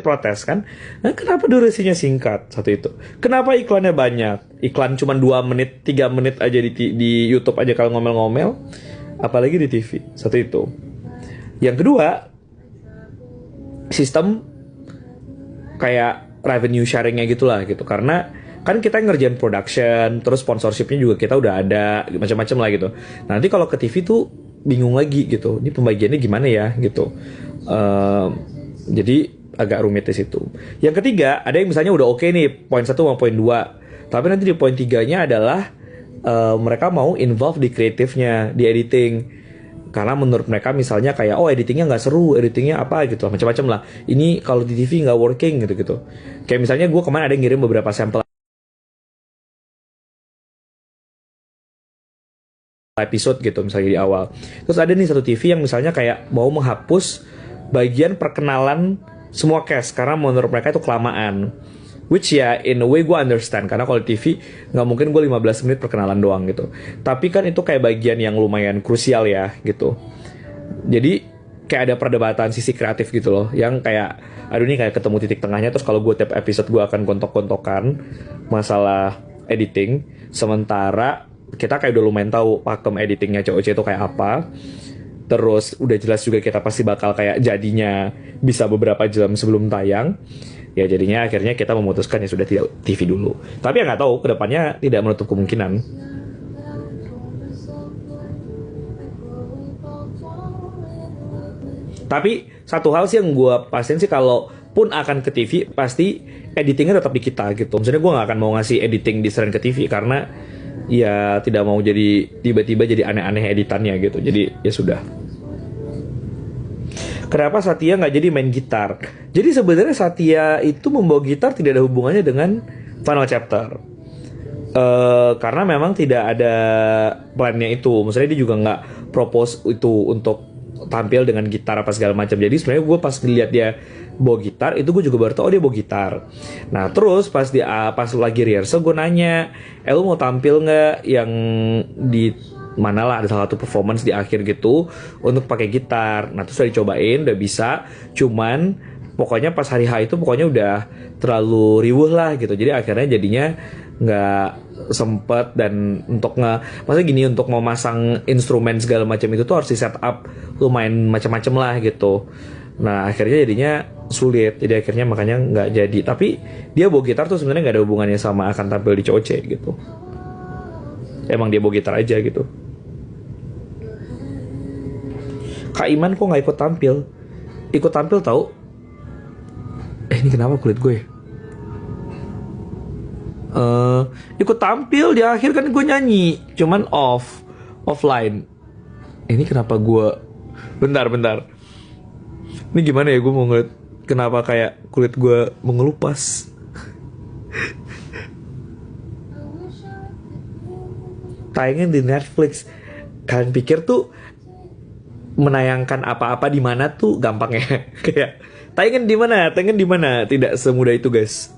protes kan. Nah, kenapa durasinya singkat? Satu itu. Kenapa iklannya banyak? Iklan cuma 2 menit, 3 menit aja di YouTube aja kalau ngomel-ngomel. Apalagi di TV. Satu itu. Yang kedua, sistem kayak revenue sharingnya gitulah gitu. Karena kan kita ngerjain production, terus sponsorshipnya juga kita udah ada, macam-macam lah gitu. Nanti kalau ke TV tuh bingung lagi gitu. Ini pembagiannya gimana ya gitu. Jadi agak rumit di situ. Yang ketiga, ada yang misalnya udah oke nih, poin 1 sama poin 2. Tapi nanti di poin 3-nya adalah mereka mau involve di kreatifnya, di editing. Karena menurut mereka misalnya kayak, oh editingnya nggak seru, editingnya apa gitu, macam-macam lah. Ini kalau di TV nggak working gitu-gitu. Kayak misalnya gue kemarin ada yang ngirim beberapa sampel episode gitu misalnya di awal. Terus ada nih satu TV yang misalnya kayak mau menghapus bagian perkenalan semua cast karena menurut mereka itu kelamaan. Which ya in a way gue understand karena kalau TV nggak mungkin gue 15 menit perkenalan doang gitu. Tapi kan itu kayak bagian yang lumayan krusial ya gitu. Jadi kayak ada perdebatan sisi kreatif gitu loh, yang kayak aduh ini kayak ketemu titik tengahnya. Terus kalau gue tiap episode gue akan gontok-gontokan masalah editing, sementara kita kayak udah lumayan tahu pakem editingnya COC itu kayak apa. Terus udah jelas juga kita pasti bakal kayak jadinya bisa beberapa jam sebelum tayang. Ya jadinya akhirnya kita memutuskan ya sudah tidak TV dulu. Tapi ya nggak tahu, kedepannya tidak menutup kemungkinan. Tapi satu hal sih yang gue pastiin sih, kalau pun akan ke TV pasti editingnya tetap di kita gitu. Maksudnya gue nggak akan mau ngasih editing di seren ke TV karena ya tidak mau jadi tiba-tiba jadi aneh-aneh editannya gitu. Jadi ya sudah. Kenapa Satya nggak jadi main gitar? Jadi sebenarnya Satya itu membawa gitar tidak ada hubungannya dengan Final Chapter. Karena memang tidak ada plannya itu. Maksudnya dia juga nggak propose itu untuk tampil dengan gitar apa segala macam. Jadi sebenarnya gue pas ngeliat dia bawa gitar itu gue juga baru tau dia bawa gitar. Nah terus pas lagi rehearsal gue nanya, lu mau tampil nggak yang di mana lah, ada salah satu performance di akhir gitu untuk pakai gitar. Nah terus udah dicobain, udah bisa, cuman pokoknya pas hari H itu pokoknya udah terlalu riuh lah gitu. Jadi akhirnya jadinya nggak sempet. Dan untuk maksudnya gini, untuk mau masang instrumen segala macam itu tuh harus di set up lumayan macam-macam lah gitu. Nah akhirnya jadinya sulit, jadi akhirnya makanya nggak jadi. Tapi dia bawa gitar tuh sebenarnya nggak ada hubungannya sama akan tampil di COC gitu. Emang dia bawa gitar aja gitu. Kak Iman kok nggak ikut tampil? Ikut tampil tahu? Ini kenapa kulit gue? Ikut tampil di akhir kan gue nyanyi, cuman offline. Ini kenapa gue? Bentar. Ini gimana ya, gue mau ngeliat kenapa kayak kulit gue mengelupas. Tayangin di Netflix. Kalian pikir tuh menayangkan apa-apa di mana tuh gampang ya? Kayak tayangin di mana? Tidak semudah itu guys.